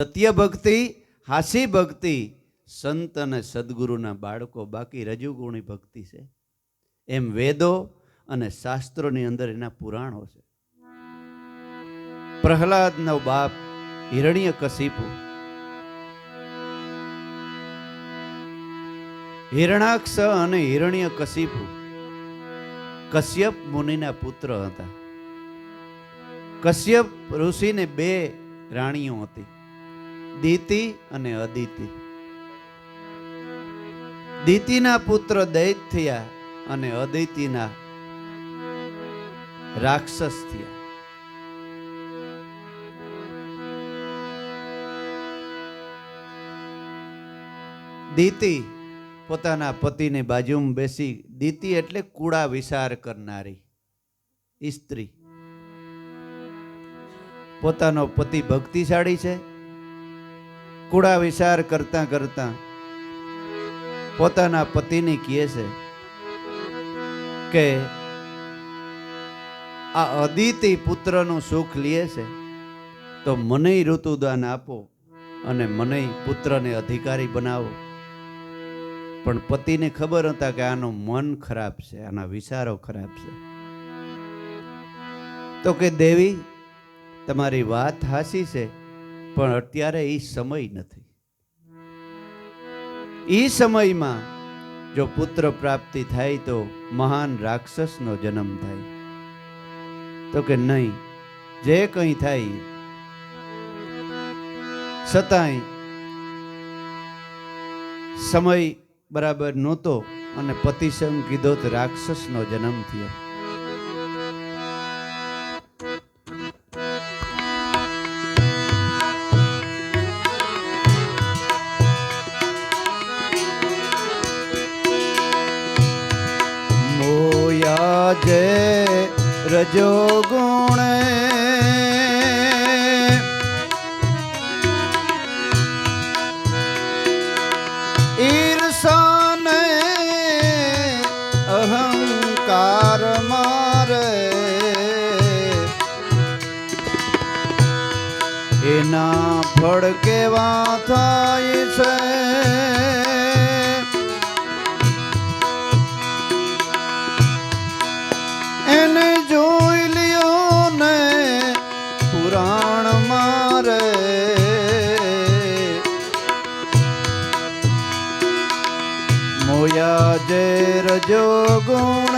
સત્ય ભક્તિ, હાસી ભક્તિ, સંત અને સદગુરુના બાળકો, બાકી રજુગુણી ભક્તિ છે. એમ વેદો અને શાસ્ત્રોની અંદર એના પુરાણો છે. પ્રહલાદનો બાપ હિરણ્યકશિપુ, હિરણાક્ષ અને હિરણ્યકશિપુ કશ્યપ મુનિના પુત્ર હતા. કશ્યપ ઋષિને બે રાણીઓ હતી, દિતિ અને અદિતિ. દિતિના પુત્ર દૈત થયા અને અદિતિના રાક્ષસ થયા. દિતિ પોતાના પતિની બાજુમાં બેસી, દિતિ એટલે કુળા વિચાર કરનારી સ્ત્રી. પોતાનો પતિ ભક્તિશાળી છે, કુળા વિચાર કરતા કરતા પોતાના પતિને કહે છે કે આ અદિતિ પુત્રનું સુખ લે છે તો મને ઋતુદાન આપો અને મને પુત્રને અધિકારી બનાવો. પણ પતિને ખબર હતા કે આનું મન ખરાબ છે, આના વિચારો ખરાબ છે. તો કે દેવી, તમારી વાત હાસી છે, પણ અત્યારે એ સમય નથી. એ સમયમાં જો પુત્ર પ્રાપ્તિ થાય તો મહાન રાક્ષસનો જન્મ થાય. તો કે નહીં, જે કંઈ થાય, છતાંય સમય બરાબર નહોતો અને પતિસંગ કીધો તો રાક્ષસનો જન્મ થયો. જે રજો ગુણ ઈર્ષાને અહંકાર મારે, એના ફળ કેવા થાય છે. મોયા જે રજો ગુણ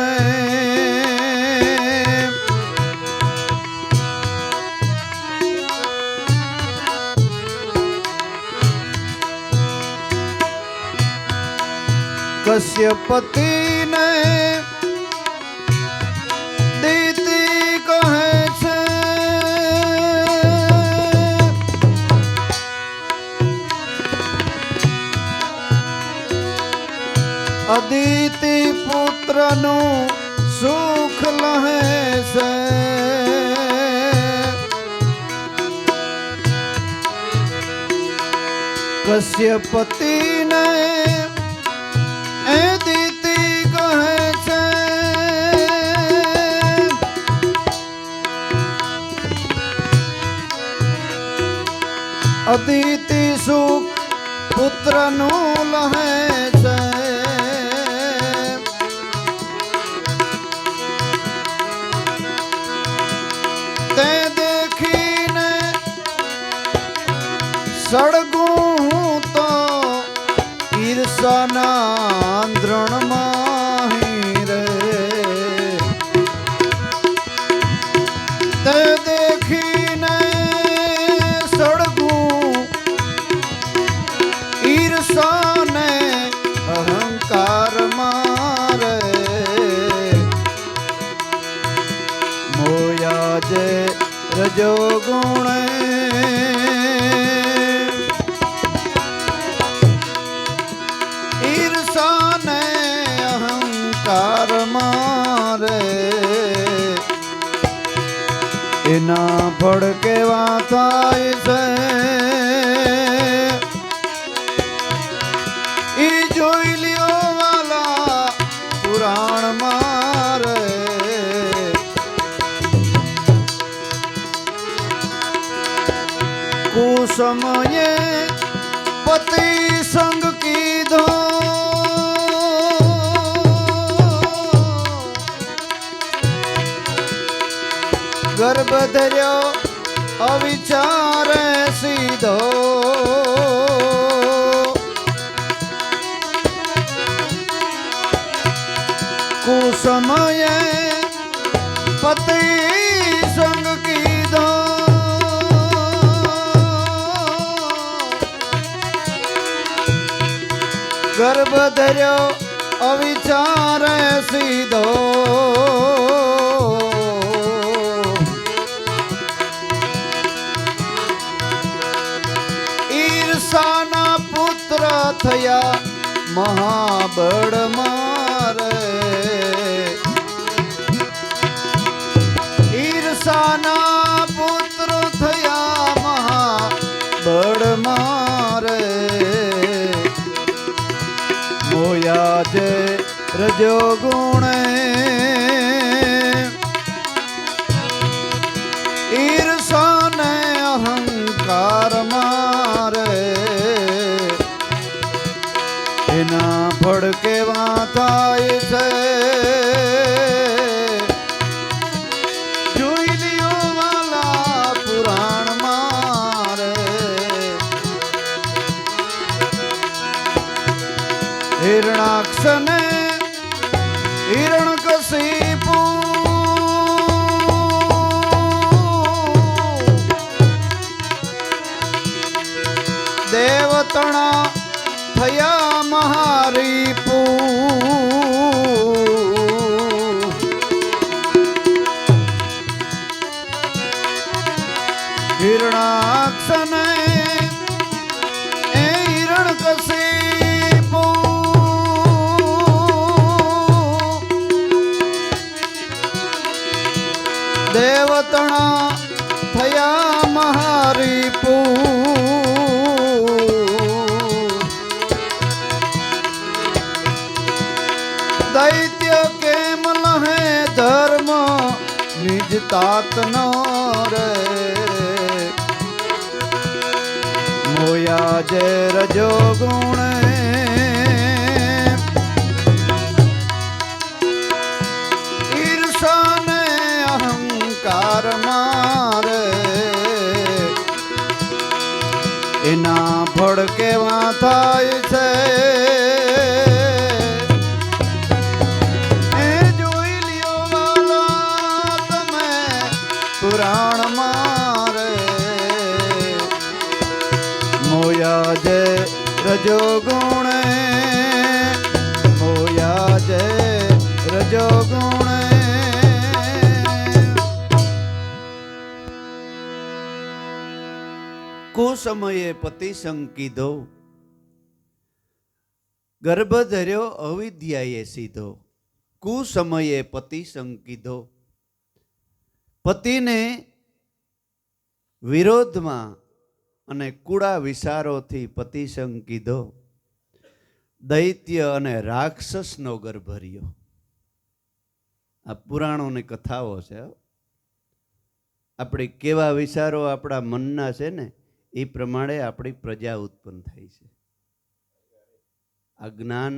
કશ્યપતિને દિતિ કહે છે, અદિતિ પુત્રનું સુખ લહે છે. કશ્યપતિને એ દિતિ કહે છે, અદિતિ સુખ પુત્રનું લહે છે. તે દેખીને સળગું તો ઈર્ષાના આંધ્રણમાં રે. તે દેખીને સળગું ઈર્ષાને અહંકાર મારે. મોયા જે રજો ગુણ ઈર્ષાને અહંકાર મારે, એના ફળ કેવા થાય છે. ઈ જોઈ લ્યો વાલા પુરાણ મારે. કુસમ સમયે પતિ સંગ કીધો, ગર્ભ ધર્યો અવિચારે સીધો, કુસમયે પતિ સંગ કીધો, ગર્ભ ધર્યો અવિચારે સીધો, ઈર્ષાના પુત્ર થયા મહાબળ મારે, ઈર્ષાના પુત્ર થયા મહાબળ મારે, મોયા જે રજો ગુણે ઈર્ષાને અહંકાર મારે, એના ભડકેવા થાય છે, જોઈ લ્યો વાલા પુરાણ મારે, હિરણાક્ષને હિરણકશિપુ દેવતણા થયા મહારીપુ, હિરણાક્ષને એ હિરણકશિપુ દેવતણા થયા મહારીપુ, દૈત્ય કેમ લહે ધર્મ નિજ તાત નો રે, મોયા જે રજો ગુણે ઈર્ષાને અહંકાર મારે, એના ભડકેવા થાય છે, પુરાણ મારે, મોયા જે રજો ગુણે, મોયા જે રજો ગુણે, કુસમયે પતિ સંગ કીધો, ગર્ભ ધર્યો અવિદ્યાએ સીધો, કુસમયે પતિ સંગ કીધો, પતિને વિરોધમાં અને કુડા વિચારોથી પતિ સંગ કીધો, દૈત્ય અને રાક્ષસનો ગર્ભ રહ્યો. આ પુરાણોની કથાઓ છે. આપણે કેવા વિચારો આપણા મનના છે ને એ પ્રમાણે આપણી પ્રજા ઉત્પન્ન થાય છે. આ જ્ઞાન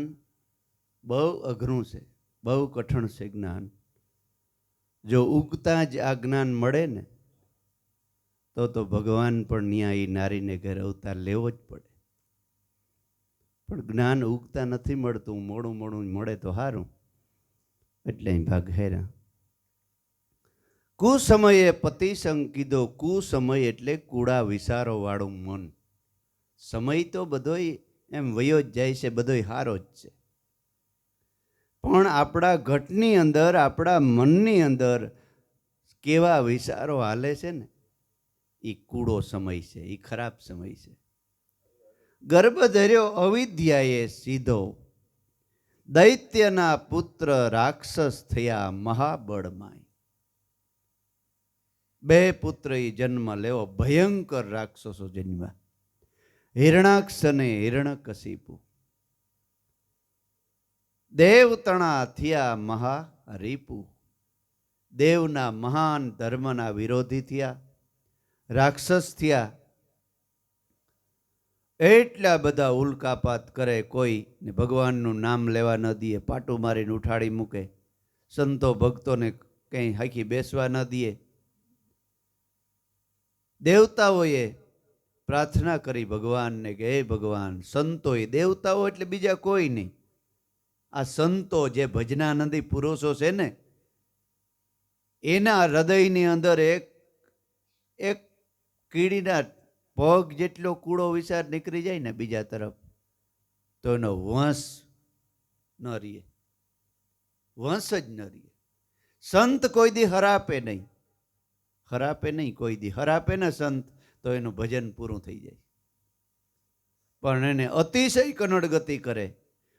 બહુ અઘરું છે, બહુ કઠણ છે જ્ઞાન. જો ઉગતા જ આ જ્ઞાન મળે ને તો ભગવાન પણ ન્યાયી નારીને ઘરે અવતાર લેવો જ પડે. પણ જ્ઞાન ઉગતા નથી મળતું, મોડું મોડું મળે તો સારું, એટલે ભાગ હેરા. કુસમયે પતિ સંગ કીધો, કુસમય એટલે કુડા વિચારો વાળું મન. સમય તો બધોય એમ વયો જ જાય છે, બધોય હારો જ છે, પણ આપણા ઘટની અંદર, આપણા મનની અંદર કેવા વિચારો હાલે છે ને એ કૂડો સમય છે, એ ખરાબ સમય છે. ગર્ભ ધર્યો અવિદ્યાએ સીધો, દૈત્યના પુત્ર રાક્ષસ થયા મહાબળમાય. બે પુત્ર જન્મ લેવો, ભયંકર રાક્ષસો જન્મ્યા, હિરણાક્ષ અને હિરણકશિપુ. દેવતણા થયા મહારીપુ, દેવના મહાન ધર્મના વિરોધી થયા, રાક્ષસ થયા, એટલા બધા ઉલ્કાપાત કરે, કોઈ ને ભગવાનનું નામ લેવા ન દે, પાટું મારીને ઉઠાડી મૂકે, સંતો ભક્તોને કંઈ હાકી બેસવા ન દે. દેવતાઓએ પ્રાર્થના કરી ભગવાનને કે હે ભગવાન, સંતોએ, દેવતાઓ એટલે બીજા કોઈ નહીં, આ સંતો જે ભજનાનંદી પુરુષો છે ને, એના હૃદયની અંદર એક કીડીના પગ જેટલો કૂડો વિચાર નીકળી જાય ને બીજા તરફ, તો એનો વંશ ન રહીએ, વંશ જ ન રહીએ. સંત કોઈ દી હરાપે નહીં, હરાપે નહીં કોઈ દી. હરાપે ને સંત તો એનું ભજન પૂરું થઈ જાય. પણ એને અતિશય કનડ ગતિ કરે,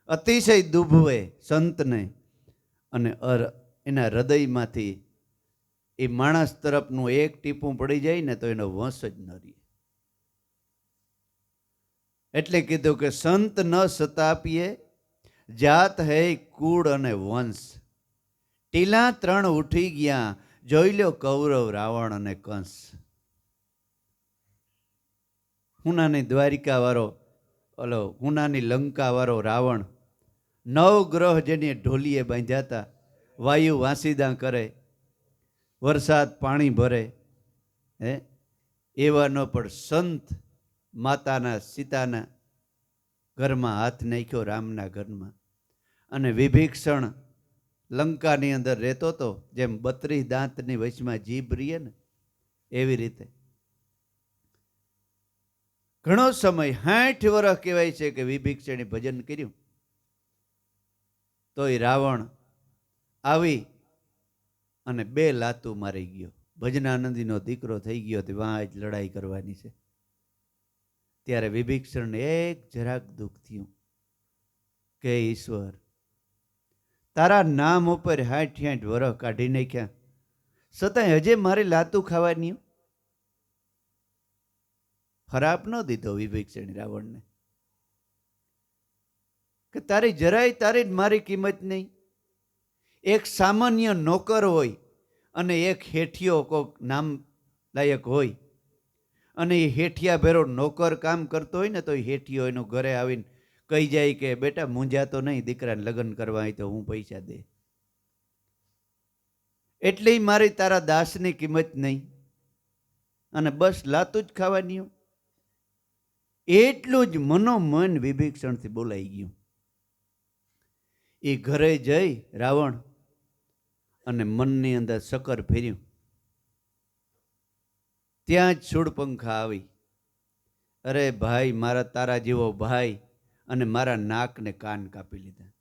અતિશય દુભવે સંતને, અને એના હૃદયમાંથી એ માણસ તરફનું એક ટીપું પડી જાય ને તો એનો વંશ જ ન રહે. એટલે કીધું કે સંત ન સતાપીએ, જાત હે કુળ અને વંશ. ટીલા 3 ઉઠી ગયા, જોઈ લો કૌરવ, રાવણ અને કંસ. હુનાની દ્વારિકા વાળો, હુનાની લંકા વાળો રાવણ, 9 ગ્રહ જેને ઢોલીએ બાંધ્યા હતા, વાયુ વાંસીદા કરે, વરસાદ પાણી ભરે, એવાનો પણ સંત માતાના સીતાના ઘરમાં હાથ નાખ્યો, રામના ઘરમાં. અને વિભીક્ષણ લંકાની અંદર રહેતો હતો, જેમ 32 દાંતની વચમાં જીભ રહીએ ને એવી રીતે. ઘણો સમય 60 વર્ષ કહેવાય છે કે વિભીક્ષણે ભજન કર્યું. તોય રાવણ આવી અને 2 લાતું મારી ગયો. ભજનાનંદીનો દીકરો થઈ ગયો, તે વાં જ લડાઈ કરવાની છે. ત્યારે વિભીક્ષણને એક જરાક દુઃખ થયું કે ઈશ્વર, તારા નામ ઉપર 60 વર્ષ કાઢી નાખ્યા, છતાંય હજે મારી લાતું ખાવાની. ખરાબ ન દીધો વિભીક્ષણ રાવણને કે તારી જરાય તારી મારી કિંમત નહીં. એક સામાન્ય નોકર હોય અને એક હેઠિયો કોક નામ લાયક હોય, અને એ હેઠિયા ભેરો નોકર કામ કરતો હોય ને તો એ હેઠિયો એનું ઘરે આવીને કહી જાય કે બેટા મૂંઝાતો નહીં, દીકરાને લગ્ન કરવા હોય તો હું પૈસા દે. એટલે મારી તારા દાસની કિંમત નહીં, અને બસ લાતું જ ખાવાની. એટલું જ મનોમન વિભીક્ષણથી બોલાઈ ગયું. એ ઘરે જઈ રાવણ અને મનની અંદર સકર ફેર્યું. ત્યાં જ શૂળપંખા આવી. અરે ભાઈ, મારા તારા જેવો ભાઈ, અને મારા નાકને કાન કાપી લીધા.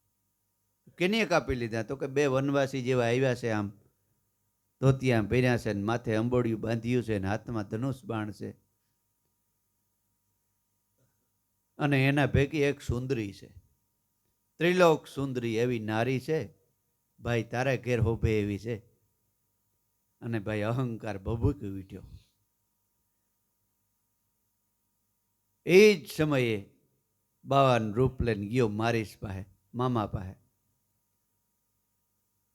કેને કાપી લીધા? તો કે 2 વનવાસી જેવા આવ્યા છે, આમ ધોતિયા પહેર્યા છે, માથે અંબોડિયું બાંધ્યું છે, હાથમાં ધનુષ બાણ છે, અને એના ભેગી એક સુંદરી છે, ત્રિલોક સુંદરી એવી નારી છે. ભાઈ તારા ઘેર હોભે એવી છે. અને ભાઈ અહંકાર ભભૂકી ઉઠ્યો. એ જ સમયે બાવાનું રૂપ લઈને ગયો મારીશ પાસે, મામા પાસે,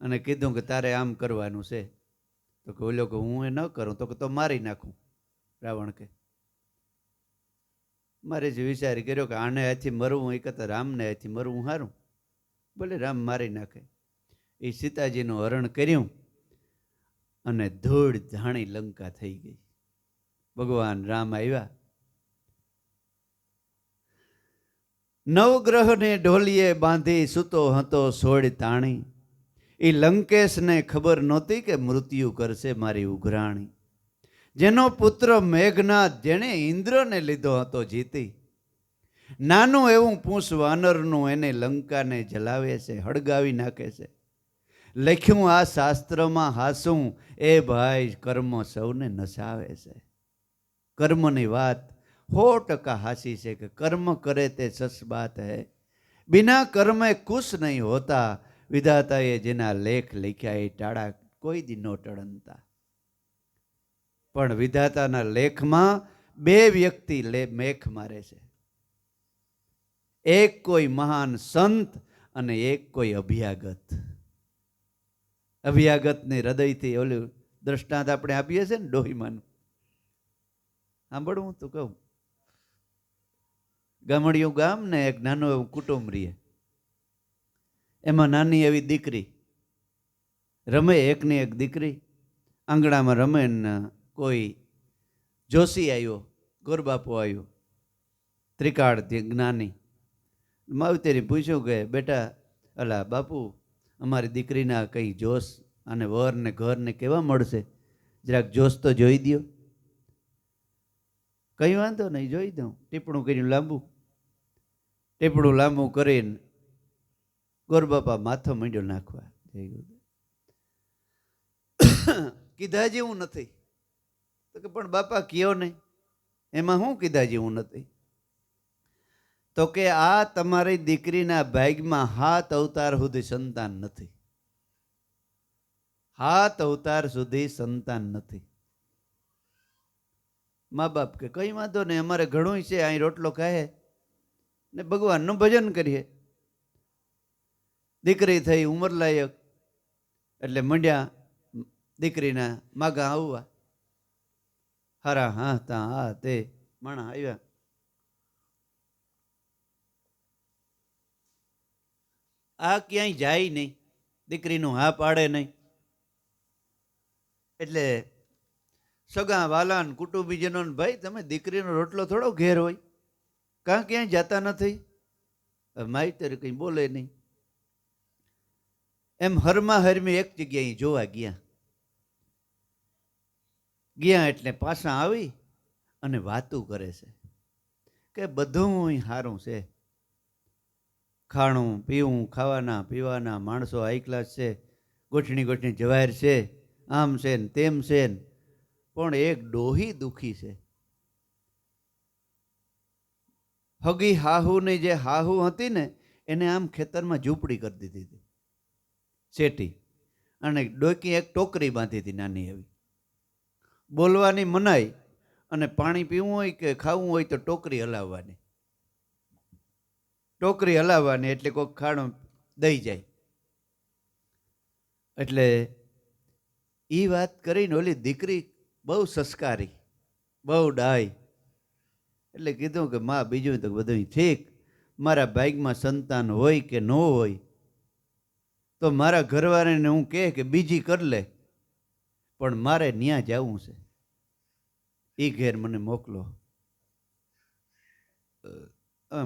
અને કીધું કે તારે આમ કરવાનું છે. તો કે ઓલો કે હું એ ન કરું. તો કે તો મારી નાખું. રાવણ કે મારે જે વિચાર કર્યો કે આને હાથી મરવું એ કરતા રામને હાથી મરવું સારું. ભલે રામ મારી નાખે. એ સીતાજીનું હરણ કર્યું અને ધૂળ ધાણી લંકા થઈ ગઈ. ભગવાન રામ આવ્યા. 9 ગ્રહને ઢોલીએ બાંધી સૂતો હતો સોળ તાણી. એ લંકેશને ખબર નહોતી કે મૃત્યુ કરશે મારી ઉઘરાણી. જેનો પુત્ર મેઘનાથ, જેણે ઇન્દ્રને લીધો હતો જીતી, નાનું એવું પૂંછ વાનરનું એને લંકાને જલાવે છે, હળગાવી નાખે છે. લખ્યું આ શાસ્ત્રમાં હાસું, એ ભાઈ કર્મ સૌને નસાવે છે. કર્મની વાત 100% હાસી છે કે કર્મ કરે તે સસ બાત હૈ, બિના કર્મે કુછ નહીં હોતા. વિધાતાએ જેના લેખ લખ્યા એ ટાળા કોઈ દી નો ટળનતા. પણ વિધાતાના લેખમાં 2 વ્યક્તિ મેખ મારે છે. એક કોઈ મહાન સંત અને એક કોઈ અભ્યાગત. અભ્યાગતને હૃદયથી ઓલું દ્રષ્ટાંત આપણે આપીએ છીએ ને ડોહીમાનું, સાંભળવું તો કહું. ગામડિયું ગામ ને એક નાનું એવું કુટુંબ રહીએ. એમાં નાની એવી દીકરી રમે, એકની એક દીકરી આંગણામાં રમે ને કોઈ જોશી આવ્યો, ગોરબાપુ આવ્યો, ત્રિકાળ જ્ઞાની. માવતરે પૂછ્યું કે બેટા, અલા બાપુ, અમારી દીકરીના કંઈ જોશ અને વર ને ઘર ને કેવા મળશે, જરાક જોશ તો જોઈ દ્યો. કંઈ વાંધો નહીં, જોઈ દઉં. ટીપણું કર્યું લાંબુ, ટીપણું લાંબુ કરીને ગોરબાપા માથો માંડ્યો નાખવા. કીધા જેવું નથી. તો કે પણ બાપા કયો નહીં, એમાં શું કીધા જેવું નથી? તો કે આ તમારી દીકરીના ભાગમાં 7 અવતાર સુધી સંતાન નથી. 7 અવતાર સુધી સંતાન નથી. મા બાપ કે કઈ વાંધો નહીં, અમારે ઘણું છે, અહીં રોટલો ખાય ને ભગવાનનું ભજન કરીએ. દીકરી થઈ ઉંમર લાયક એટલે મંડ્યા દીકરીના માગા આવવા. હારા હા તા હા તે માણા આવ્યા. આ ક્યાંય જાય નહીં, દીકરીનું હા પાડે નહીં. એટલે સગા વાલાન કુટુંબીજનો, ભાઈ તમે દીકરીનો રોટલો થોડો ઘેર હોય, કાં ક્યાંય જતા નથી? માહિતર કંઈ બોલે નહીં. એમ હરમા હરમી એક જગ્યાએ જોવા ગયા. ગયા એટલે પાછા આવી અને વાતું કરે છે કે બધું સારું છે, ખાણું પીવું, ખાવાના પીવાના માણસો હાઈ ક્લાસ છે, ગોઠણી ગોઠણી જવાહેર છે, આમ છે ને તેમ છે ને, પણ એક ડોહી દુખી છે. હગી હાહુની જે હાહુ હતી ને, એને આમ ખેતરમાં ઝૂંપડી કરી દીધી હતી, શેટી, અને ડોકી એક ટોકરી બાંધી હતી નાની એવી. બોલવાની મનાઈ, અને પાણી પીવું હોય કે ખાવું હોય તો ટોકરી હલાવવાની. ટોકરી હલાવવાની એટલે કોઈક ખાણું દઈ જાય. એટલે એ વાત કરીને ઓલી દીકરી બહુ સંસ્કારી, બહુ ડાય. એટલે કીધું કે માં બીજું તો બધું ઠીક, મારા ભાગમાં સંતાન હોય કે ન હોય તો મારા ઘરવાળાને હું કહે કે બીજી કરી લે, પણ મારે ન્યા જવું છે, એ ઘેર મને મોકલો.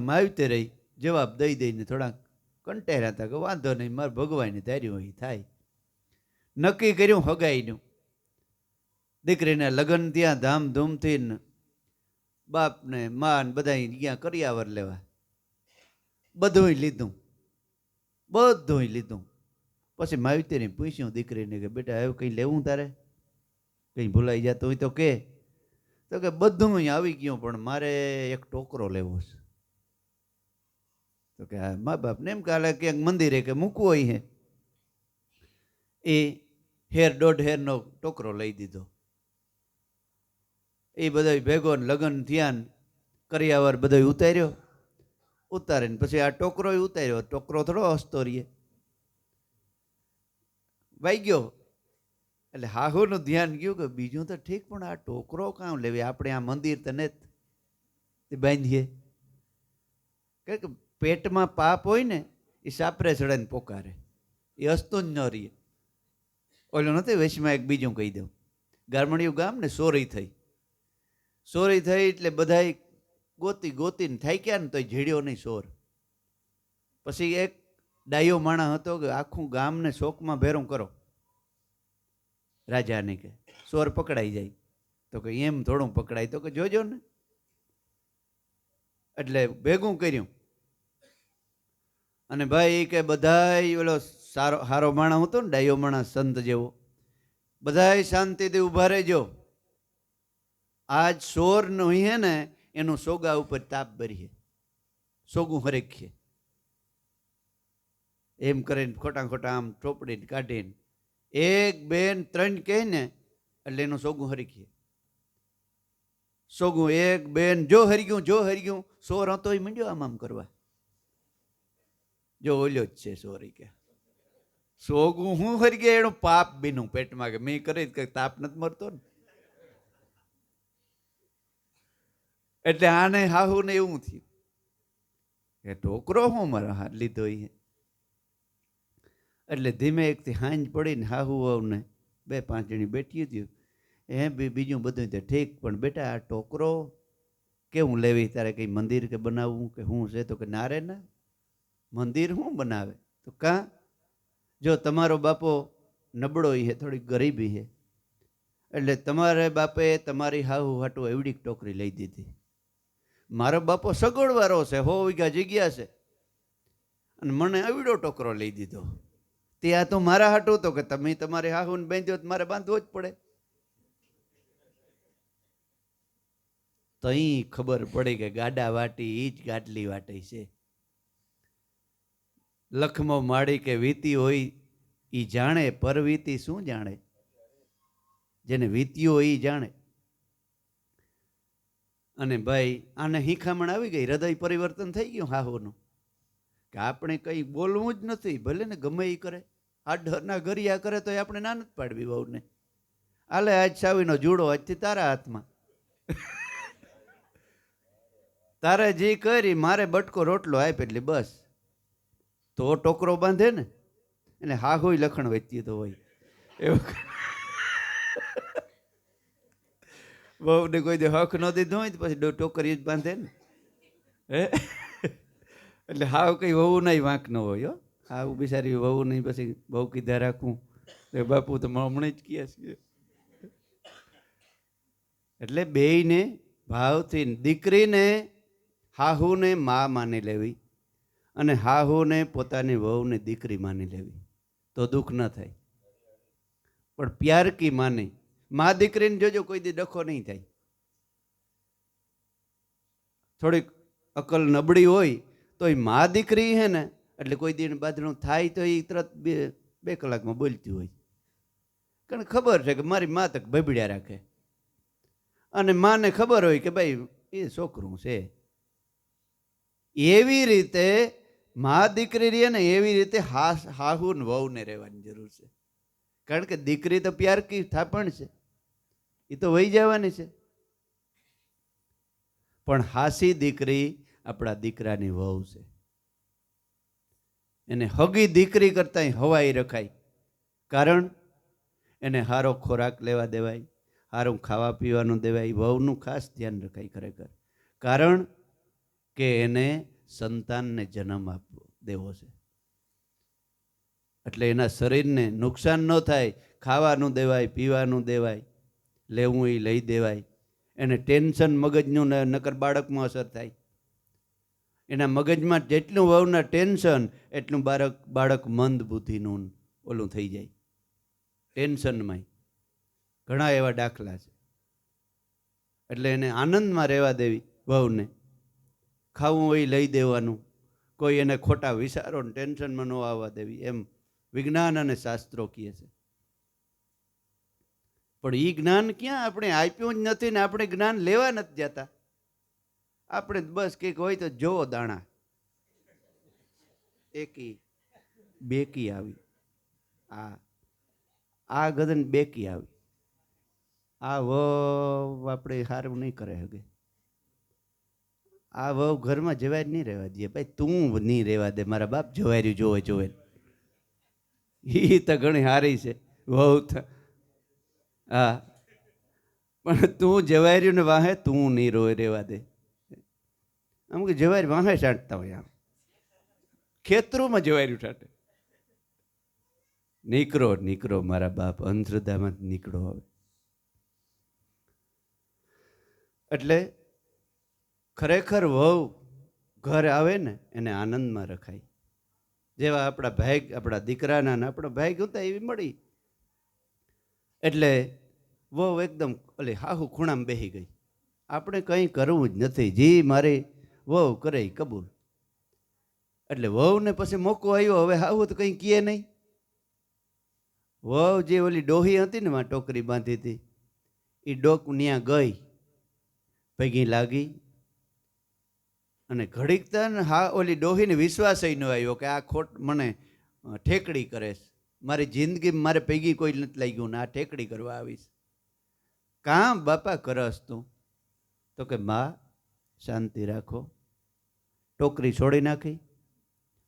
માવતે રહી જવાબ દઈ દઈને થોડાક કંટાળ્યા હતા કે વાંધો નહીં, મારે ભગવાનની ધાર્યું હોય થાય. નક્કી કર્યું હગાઈનું. દીકરીને લગ્ન ત્યાં ધામધૂમથી બાપને માન બધા ત્યાં કરિયાવર લેવા. બધું લીધું, બધું લીધું. પછી માવતરે પૂછ્યું દીકરીને કે બેટા એવું કંઈ લેવું તારે, કંઈ ભૂલાઈ જતું હોય તો કે. તો કે બધું આવી ગયું, પણ મારે એક ટોકરો લેવો છે. તો કે હા, મા બાપને એમ કાલે ક્યાંક મંદિરે કે મૂકવો હોય હે, એ 1.5 હેરનો ટોકરો લઈ દીધો. એ બધા ભેગો લગ્ન થયા, કરિયાવર બધો ઉતાર્યો. ઉતારીને પછી આ ટોકરો ઉતાર્યો. ટોકરો થોડો હસતો રહીએ, વાઈ ગયો. એટલે હાહુનું ધ્યાન ગયું કે બીજું તો ઠીક, પણ આ ટોકરો કામ લેવી, આપણે આ મંદિર તને બાંધીએ. કે પેટમાં પાપ હોય ને એ સાપરે ચડાઈને પોકારે, એ હસતું જ ન રહીએ. ઓલું નથી વચમાં એક બીજું કહી દઉં. ગામડિયું ગામ ને સોરી થઈ. સોરી થઈ એટલે બધા ગોતી ગોતીને થાક્યા ને તોય જેડ્યો નહીં સોર. પછી એક ડાયો માણા હતો કે આખું ગામને શોકમાં ભેરું કરો. રાજાને કે સોર પકડાઈ જાય. તો કે એમ થોડું પકડાય, તો કે જોજો ને. એટલે ભેગું કર્યું, અને ભાઈ કે બધાય ઓલો સારો માણસ હતો ને, ડાયો માણસ સંત જેવો, બધાય શાંતિથી ઊભા રહેજો. આજ સોર નહીં હે ને, એનું સોગા ઉપર તાપ ભરીએ, સોગું હરેખીએ. એમ કરીને ખોટા ખોટા આમ ચોપડીને કાઢીને 1 2 3 કહે ને એટલે એનું સોગું હરીખીએ. સોગું 1 2 જો હરી ગયું સોર હતો એ મંડ્યો આમ આમ કરવા. જો ઓલ્યો જ છે સોરી કે સોગું હું હરી ગયા, એનું પાપ બીનું પેટમાં કે મેં કરી કે તાપ નથી મરતો ને. એટલે આને હાહુ ને એવું થયું. એ ટોકરો હું મારા હાથ લીધો એ. એટલે ધીમે એકથી હાંજ પડીને હાહુ વહુને 2-5 જણી બેઠી હતી. બીજું બધું તો ઠીક, પણ બેટા આ ટોકરો કેવું લેવી, તારે કંઈ મંદિર કે બનાવવું કે શું છે? તો કે ના રે ના, મંદિર શું બનાવે? તો કાં, જો તમારો બાપો નબળો છે, થોડી ગરીબી છે, એટલે તમારે બાપે તમારી હાહુ હાટું એવડી ટોકરી લઈ દીધી. મારો બાપો સગવડવાળો છે, 100 વીઘા જગ્યા છે, અને મને એવડો ટોકરો લઈ દીધો. ત્યાં તો મારા હાટું તો કે તમે તમારી હાહુને બાંધ્યો તો મારે બાંધવો જ પડે. તઈ ખબર પડી કે ગાડા વાટી ઈ જ ગાડલી વાટી છે. લખમો માડી કે વીતી હોય ઈ જાણે, પરવીતી શું જાણે? જેને વીત્યો હોય ઈ જાણે. અને ભાઈ આને હિખામણ આવી ગઈ, હૃદય પરિવર્તન થઈ ગયું હાહુનું, કે આપણે કંઈ બોલવું જ નથી, ભલે ને ગમે એ કરે, આ ડરના ગરિયા કરે તો આપણે ના નથી પાડવી વહુને. આલે આજ સાવીનો જુડો આજથી તારા હાથમાં, તારે જે કરી મારે બટકો રોટલો આપ એટલે બસ. તો ટોકરો બાંધે ને, એટલે હાહુય લખણ વેચતી તો હોય એવું. બહુને કોઈ દે હક ન દીધો હોય તો પછી ટોકરી જ બાંધે ને. હે એટલે હાવ કઈ વહુ નહીં વાંક ન હોય. હાવ બિચારી વહુ નહીં, પછી બહુ કીધા રાખવું એ બાપુ તો હમણાં જ કહે છે. એટલે બેયને ભાવથી, દીકરીને હાહુને મા માની લેવી અને હાહુને પોતાની વહુને દીકરી માની લેવી, તો દુઃખ ન થાય. પણ પ્યાર કી માની, મા દીકરીને જોજો કોઈ દી ડખો નહીં થાય. થોડીક અકલ નબળી હોય તો એ મા દીકરી હે ને, એટલે કોઈ દી બાજણું થાય તો એ તરત 2 કલાકમાં બોલતી હોય. કારણ ખબર છે કે મારી મા તક ભબડ્યા રાખે, અને માને ખબર હોય કે ભાઈ એ છોકરું છે. એવી રીતે મા દીકરી રહે ને, એવી રીતે હાહુ ને વહુને રહેવાની જરૂર છે. કારણ કે દીકરી તો પ્યાર કી થાપણ છે, એ તો વહી જવાની છે. પણ હાસી દીકરી આપણા દીકરાની વહુ છે. એને હગી દીકરી કરતા હવાઈ રખાય. કારણ એને સારો ખોરાક લેવા દેવાય, સારું ખાવા પીવાનું દેવાય, વહુનું ખાસ ધ્યાન રખાય ખરેખર. કારણ કે એને સંતાનને જન્મ આપવો દેવો છે, એટલે એના શરીરને નુકસાન ન થાય. ખાવાનું દેવાય, પીવાનું દેવાય, લેવું એ લઈ દેવાય. એને ટેન્શન મગજનું નકર બાળકમાં અસર થાય. એના મગજમાં જેટલું વહુના ટેન્શન એટલું બાળક મંદ બુદ્ધિનું ઓલું થઈ જાય ટેન્શનમાં. ઘણા એવા દાખલા છે. એટલે એને આનંદમાં રહેવા દેવી વહુને, ખાવું હોય લઈ દેવાનું, કોઈ એને ખોટા વિચારો ટેન્શનમાં ન આવવા દેવી, એમ વિજ્ઞાન અને શાસ્ત્રો કહે છે. પણ એ જ્ઞાન ક્યાં આપણે આપ્યું જ નથી ને આપણે જ્ઞાન લેવા નથી જતા. આપણે બસ કંઈક હોય તો જોવો દાણા, એકી બેકી આવી, આ ગદન બેકી આવી, આ વહુ આપણે સારું નહીં કરે હગે, આ વહુ ઘરમાં જવાય નહીં રહેવા દે. ભાઈ તું નહીં રહેવા દે, મારા બાપ જવાર્યું જોવે જોવે, એ તો ઘણી સારી છે વહુ. હા, પણ તું જવાર્યું ને વાહે તું નહીં રહેવા દે. અમુક જવારી વાહે છાંટતા હોય, આમ ખેતરોમાં જવાર્યું છાંટે. નીકળો મારા બાપ, અંધશ્રદ્ધામાં નીકળો હવે. એટલે ખરેખર વહુ ઘર આવે ને એને આનંદમાં રખાય. જેવા આપણા ભાઈ, આપણા દીકરાના ને આપણા ભાઈ હતા એવી મળી. એટલે વહુ એકદમ ઓલી હાહુ ખૂણામાં બેસી ગઈ. આપણે કંઈ કરવું જ નથી, જી મારી વહુ કરે કબૂલ. એટલે વહુને પછી મોકો આવ્યો, હવે હાહુ તો કંઈ કહે નહીં. વહુ જે ઓલી ડોહી હતી ને માં ટોકરી બાંધી હતી, એ ડોક ત્યાં ગઈ, ભેગી લાગી, અને ઘડીક તને ઓલી ડોહીને વિશ્વાસ ન આવ્યો કે આ ખોટ મને ઠેકડી કરે છે. મારી જિંદગી મારે ભેગી કોઈ નથી લાગ્યું ને આ ઠેકડી કરવા આવીશ. કામ બાપા કરસ તું? તો કે માં શાંતિ રાખો, ટોકરી છોડી નાખી,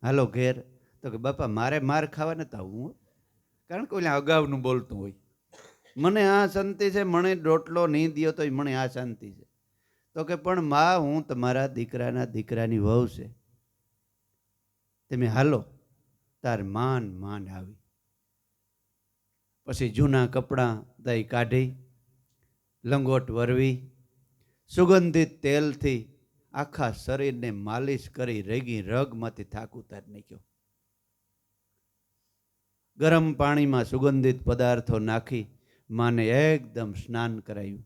હાલો ઘેર. તો કે બાપા મારે માર ખાવા નતા આવું, કારણ કે ઓલા અગાઉનું બોલતું હોય, મને આ શાંતિ છે, મને રોટલો નહીં દ્યો તો મને આ શાંતિ છે. તો કે પણ માં, હું તમારા દીકરાના દીકરાની વહુ છે, તમે હાલો. તાર માન માન આવી. પછી જૂના કપડાં દઈ કાઢી, લંગોટ વરવી, સુગંધિત તેલથી આખા શરીરને માલિશ કરી રેગી રગમાંથી થાક ઉતારી નાખ્યો. ગરમ પાણીમાં સુગંધિત પદાર્થો નાખી માને એકદમ સ્નાન કરાયું.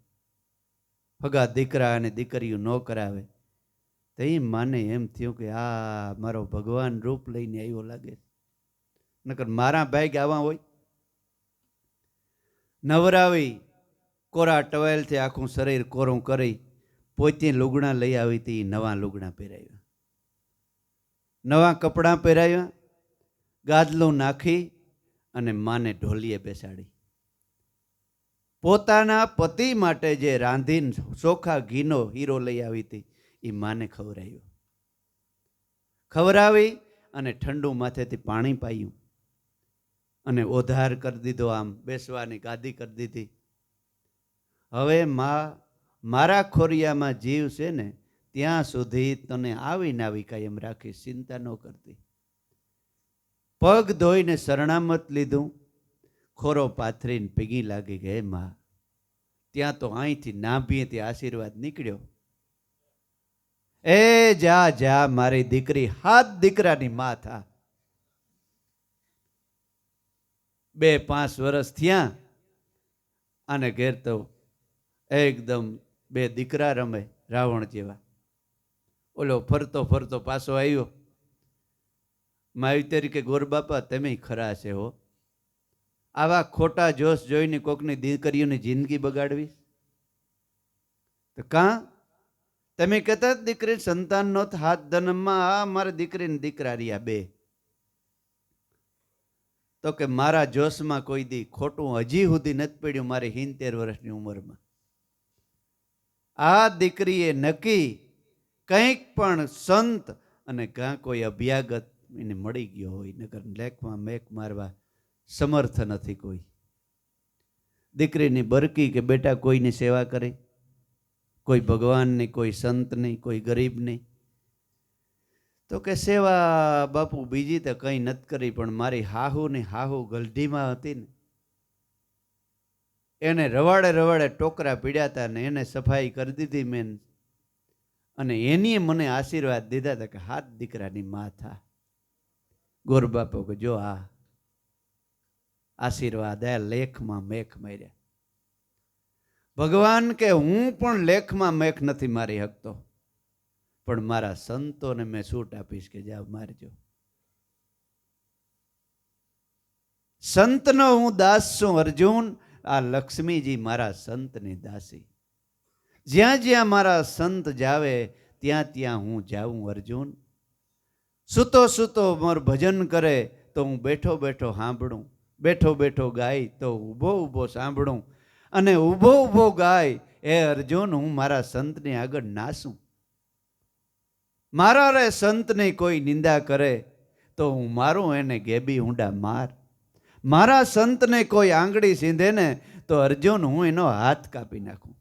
હગા દીકરા અને દીકરીઓ ન કરાવે તો એ માને એમ થયું કે આ મારો ભગવાન રૂપ લઈને આવ્યો લાગે. નકર મારા ભાઈ આવા હોય. નવરાવી, કોરા ટવેલથી આખું શરીર કોરું કરી પોતે લુગડા લઈ આવી હતી, નવા લુગડા પહેરાવ્યા, નવા કપડાં પહેરાવ્યા, ગાદલું નાખી અને માને ઢોલીએ બેસાડી. પોતાના પતિ માટે જે રાંધીને ચોખા ઘીનો હીરો લઈ આવી હતી એ માને ખવડાવ્યો. ખવડાવી અને ઠંડુ માથેથી પાણી પાયું અને ઓધાર કરી દીધો, આમ બેસવાની ગાદી કરી દીધી. હવે મારા ખોરિયામાં જીવ છે ને ત્યાં સુધી તને આવીને આવી કાયમ રાખીશ, ચિંતા ન કરતી. પગ ધોઈને શરણામત લીધું, ખોરો પાથરીને પીગી લાગી ગઈ માં. ત્યાં તો અહીંથી નાભીએથી આશીર્વાદ નીકળ્યો, એ જા જા મારી દીકરી, હાથ દીકરાની માં થા. 2-5 વર્ષ થયા અને ઘેર તો એકદમ 2 દીકરા રમે રાવણ જેવા. ઓલો ફરતો ફરતો પાછો આવ્યો. માવી તરીકે ગોરબાપા તમે ખરા છે હો, આવા ખોટા જોશ જોઈને કોકની દીકરીઓની જિંદગી બગાડવી. તો કાં તમે કહેતા દીકરી સંતાન નો હાથ જન્મમાં, આ મારી દીકરીને દીકરા રહ્યા 2. તો કે મારા જોશમાં કોઈ દી ખોટું હજી સુધી નથી પડ્યું મારી 70 વર્ષની ઉંમરમાં. આ દીકરીએ નક્કી કંઈક પણ સંત અને કાં કોઈ અભ્યાગત એને મળી ગયો હોય, નકર લેખમાં મેક મારવા સમર્થ નથી કોઈ. દીકરીની બરકી કે બેટા કોઈની સેવા કરે, કોઈ ભગવાનની, કોઈ સંતની, કોઈ ગરીબની. તો કે સેવા બાપુ બીજી તો કંઈ નથી કરી, પણ મારી હાહુ ગલઢીમાં હતી ને એને રવાડે રવાડે ટોકરા પીડ્યા હતા ને એને સફાઈ કરી દીધી મેં, અને એની મને આશીર્વાદ દીધા હતા કે હાથ દીકરાની માં થા. ગોરબાપુ કે જો આ આશીર્વાદ આ લેખમાં મેખ માર્યા. ભગવાન કે હું પણ લેખમાં મેખ નથી મારી શકતો, પણ મારા સંતોને મેં છૂટ આપીશ કે જાઓ મારજો. સંતનો હું દાસ છું અર્જુન, આ લક્ષ્મીજી મારા સંતની દાસી. જ્યાં જ્યાં મારા સંત જાવે ત્યાં ત્યાં હું જાઉં અર્જુન. સૂતો સૂતો મારું ભજન કરે તો હું બેઠો બેઠો સાંભળું, બેઠો બેઠો ગાય તો ઊભો ઊભો સાંભળું, અને ઊભો ઊભો ગાય એ અર્જુન હું મારા સંતની આગળ નાસું. મારા રે સંતને કોઈ નિંદા કરે તો હું મારું એને ગેબી ઊંડા માર. મારા સંતને કોઈ આંગળી સીંધે ને તો અર્જુન હું એનો હાથ કાપી નાખું.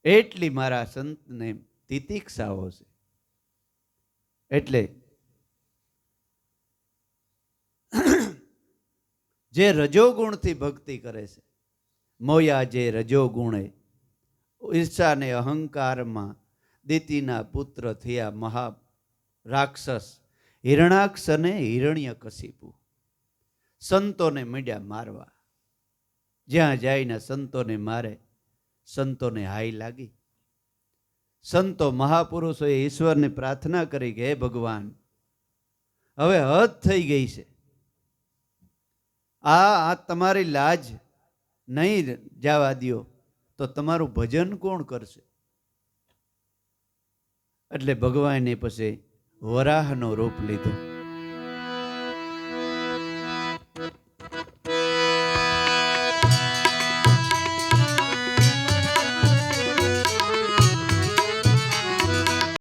એટલી મારા સંતને તિતિક્ષાઓ છે. એટલે જે રજોગુણથી ભક્તિ કરે છે, મોયા જે રજોગુણે, ઈર્ષા ને અહંકારમાં દિતિના પુત્ર થયા મહા રાક્ષસ હિરણાક્ષ અને હિરણ્યકશિપુ. સંતોને મીડ્યા મારવા, જ્યાં જઈને સંતોને મારે, સંતોને હાઈ લાગી. સંતો મહાપુરુષોએ ઈશ્વરને પ્રાર્થના કરી કે હે ભગવાન, હવે હદ થઈ ગઈ છે, આ તમારી લાજ નહીં જવા દ્યો તો તમારું ભજન કોણ કરશે? એટલે ભગવાને પછી વરાહનો રૂપ લીધો.